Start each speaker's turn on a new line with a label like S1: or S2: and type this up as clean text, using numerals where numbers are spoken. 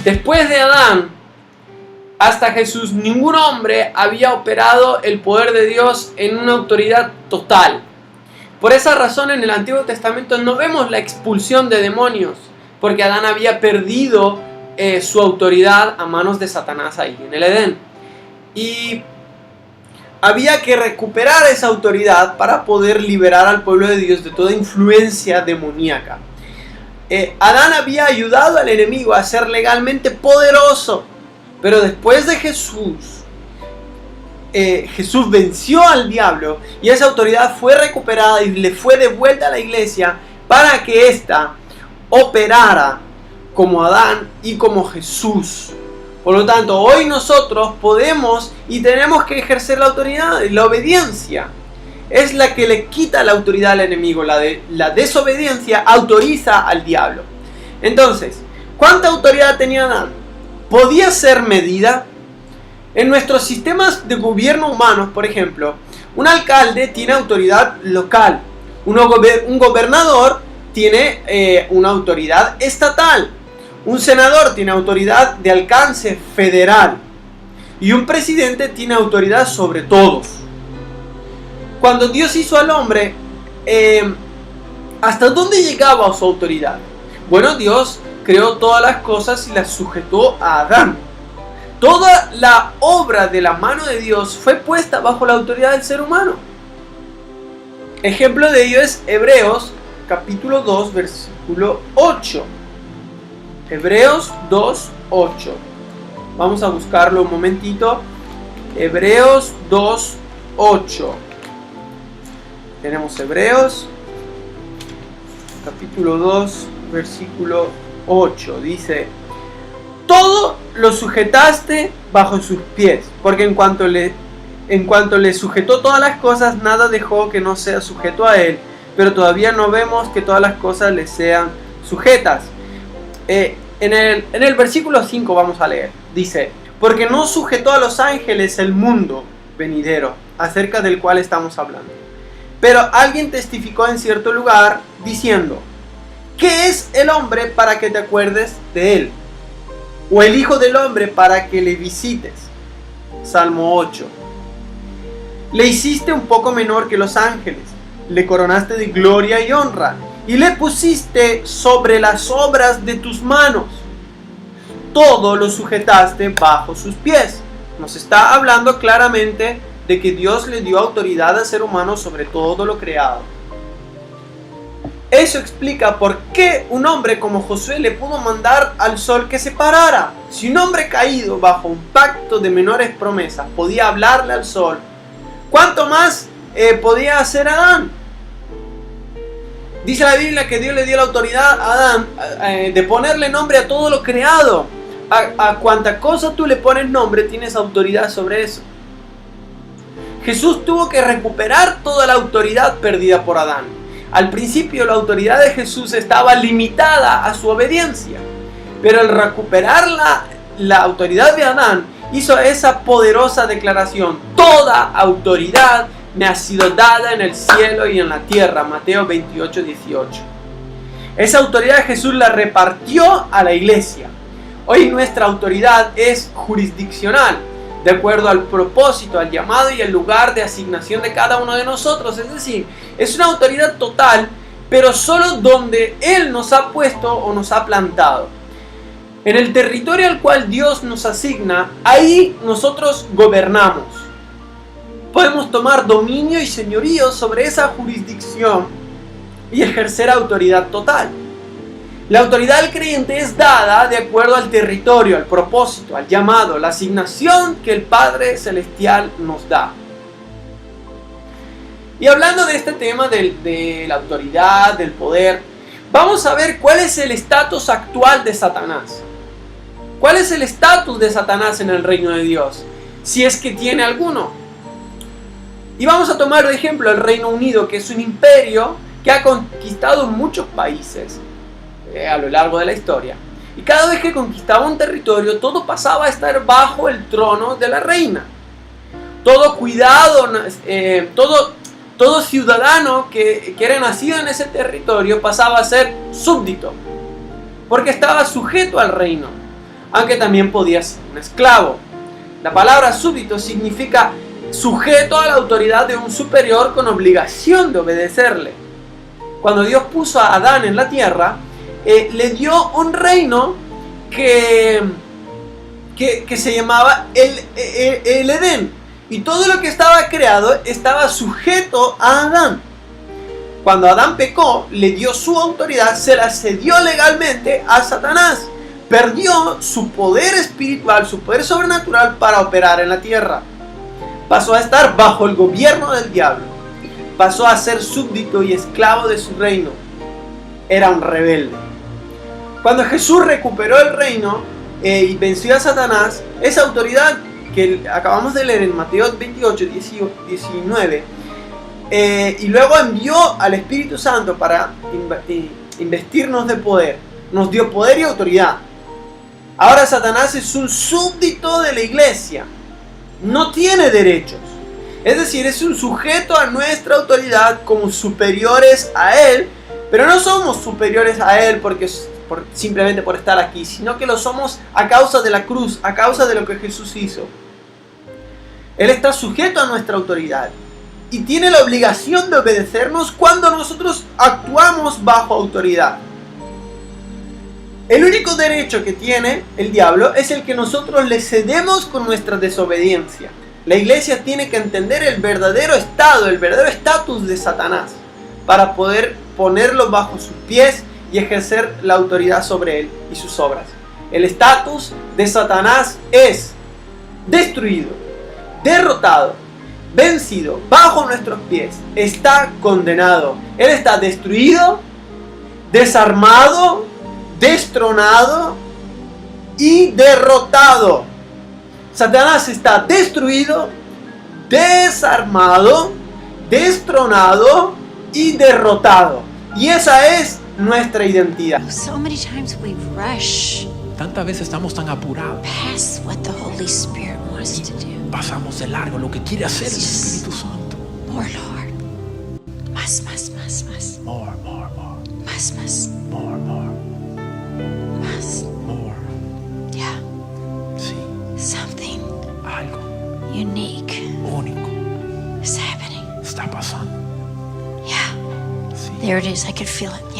S1: Después de Adán hasta Jesús, ningún hombre había operado el poder de Dios en una autoridad total. Por esa razón en el Antiguo Testamento no vemos la expulsión de demonios, porque Adán había perdido su autoridad a manos de Satanás ahí en el Edén. Y había que recuperar esa autoridad para poder liberar al pueblo de Dios de toda influencia demoníaca. Adán había ayudado al enemigo a ser legalmente poderoso, pero después de Jesús venció al diablo y esa autoridad fue recuperada y le fue devuelta a la iglesia para que ésta operara como Adán y como Jesús. Por lo tanto, hoy nosotros podemos y tenemos que ejercer la autoridad. La obediencia es la que le quita la autoridad al enemigo. La desobediencia autoriza al diablo. Entonces, ¿cuánta autoridad tenía Adán? ¿Podía ser medida? En nuestros sistemas de gobierno humanos, por ejemplo, un alcalde tiene autoridad local. Un gobernador tiene una autoridad estatal. Un senador tiene autoridad de alcance federal. Y un presidente tiene autoridad sobre todos. Cuando Dios hizo al hombre, ¿hasta dónde llegaba su autoridad? Bueno, Dios creó todas las cosas y las sujetó a Adán. Toda la obra de la mano de Dios fue puesta bajo la autoridad del ser humano. Ejemplo de ello es Hebreos capítulo 2, versículo 8. Hebreos 2, 8. Vamos a buscarlo un momentito. Hebreos 2, 8. Tenemos Hebreos capítulo 2, versículo 8. Dice: todo lo sujetaste bajo sus pies, porque en cuanto le sujetó todas las cosas, nada dejó que no sea sujeto a él, pero todavía no vemos que todas las cosas le sean sujetas. En el versículo 5 vamos a leer, dice: porque no sujetó a los ángeles el mundo venidero, acerca del cual estamos hablando. Pero alguien testificó en cierto lugar, diciendo: ¿qué es el hombre para que te acuerdes de él? ¿O el hijo del hombre para que le visites? Salmo 8. Le hiciste un poco menor que los ángeles, le coronaste de gloria y honra, y le pusiste sobre las obras de tus manos. Todo lo sujetaste bajo sus pies. Nos está hablando claramente de que Dios le dio autoridad al ser humano sobre todo lo creado. Eso explica por qué un hombre como Josué le pudo mandar al sol que se parara. Si un hombre caído bajo un pacto de menores promesas podía hablarle al sol, ¿cuánto más podía hacer Adán? Dice la Biblia que Dios le dio la autoridad a Adán de ponerle nombre a todo lo creado. A cuanta cosa tú le pones nombre, tienes autoridad sobre eso. Jesús tuvo que recuperar toda la autoridad perdida por Adán. Al principio la autoridad de Jesús estaba limitada a su obediencia, pero al recuperar la autoridad de Adán, hizo esa poderosa declaración: toda autoridad me ha sido dada en el cielo y en la tierra. Mateo 28, 18. Esa autoridad Jesús la repartió a la iglesia. Hoy nuestra autoridad es jurisdiccional, de acuerdo al propósito, al llamado y al lugar de asignación de cada uno de nosotros. Es decir, es una autoridad total, pero solo donde Él nos ha puesto o nos ha plantado. En el territorio al cual Dios nos asigna, ahí nosotros gobernamos. Podemos tomar dominio y señorío sobre esa jurisdicción y ejercer autoridad total. La autoridad del creyente es dada de acuerdo al territorio, al propósito, al llamado, la asignación que el Padre Celestial nos da. Y hablando de este tema de la autoridad, del poder, vamos a ver cuál es el estatus actual de Satanás. ¿Cuál es el estatus de Satanás en el reino de Dios? Si es que tiene alguno. Y vamos a tomar de ejemplo el Reino Unido, que es un imperio que ha conquistado muchos países a lo largo de la historia. Y cada vez que conquistaba un territorio, todo pasaba a estar bajo el trono de la reina. Todo cuidado, todo ciudadano que era nacido en ese territorio pasaba a ser súbdito, porque estaba sujeto al reino. aunque también podía ser un esclavo. La palabra súbdito significa sujeto a la autoridad de un superior con obligación de obedecerle. Cuando Dios puso a Adán en la tierra, le dio un reino que se llamaba el Edén. Y todo lo que estaba creado estaba sujeto a Adán. Cuando Adán pecó, le dio su autoridad, se la cedió legalmente a Satanás. Perdió su poder espiritual, su poder sobrenatural para operar en la tierra. Pasó a estar bajo el gobierno del diablo. Pasó a ser súbdito y esclavo de su reino. Era un rebelde. Cuando Jesús recuperó el reino y venció a Satanás, esa autoridad que acabamos de leer en Mateo 28, 19, y luego envió al Espíritu Santo para investirnos de poder. Nos dio poder y autoridad. Ahora Satanás es un súbdito de la iglesia. No tiene derechos. Es decir, es un sujeto a nuestra autoridad como superiores a él, pero no somos superiores a él simplemente por estar aquí, sino que lo somos a causa de la cruz, a causa de lo que Jesús hizo. Él está sujeto a nuestra autoridad y tiene la obligación de obedecernos cuando nosotros actuamos bajo autoridad. El único derecho que tiene el diablo es el que nosotros le cedemos con nuestra desobediencia. La iglesia tiene que entender el verdadero estado, el verdadero estatus de Satanás para poder ponerlo bajo sus pies y ejercer la autoridad sobre él y sus obras. El estatus de Satanás es destruido, derrotado, vencido, bajo nuestros pies. Está condenado. Él está destruido, desarmado, destronado y derrotado. Satanás está destruido, desarmado, destronado y derrotado. Y esa es nuestra identidad.
S2: So many times we rush
S3: Tantas veces estamos tan apurados.
S2: past what the Holy Spirit wants to do.
S3: Pasamos de largo lo que quiere hacer el Espíritu Santo.
S2: More, Lord. Más.
S3: More, more, more.
S2: Más.
S3: More, more,
S2: Más.
S3: more.
S2: Yeah.
S3: Sí,
S2: Something
S3: algo
S2: unique
S3: único
S2: is happening.
S3: está pasando.
S2: Yeah.
S3: Sí,
S2: There it is. I could feel it.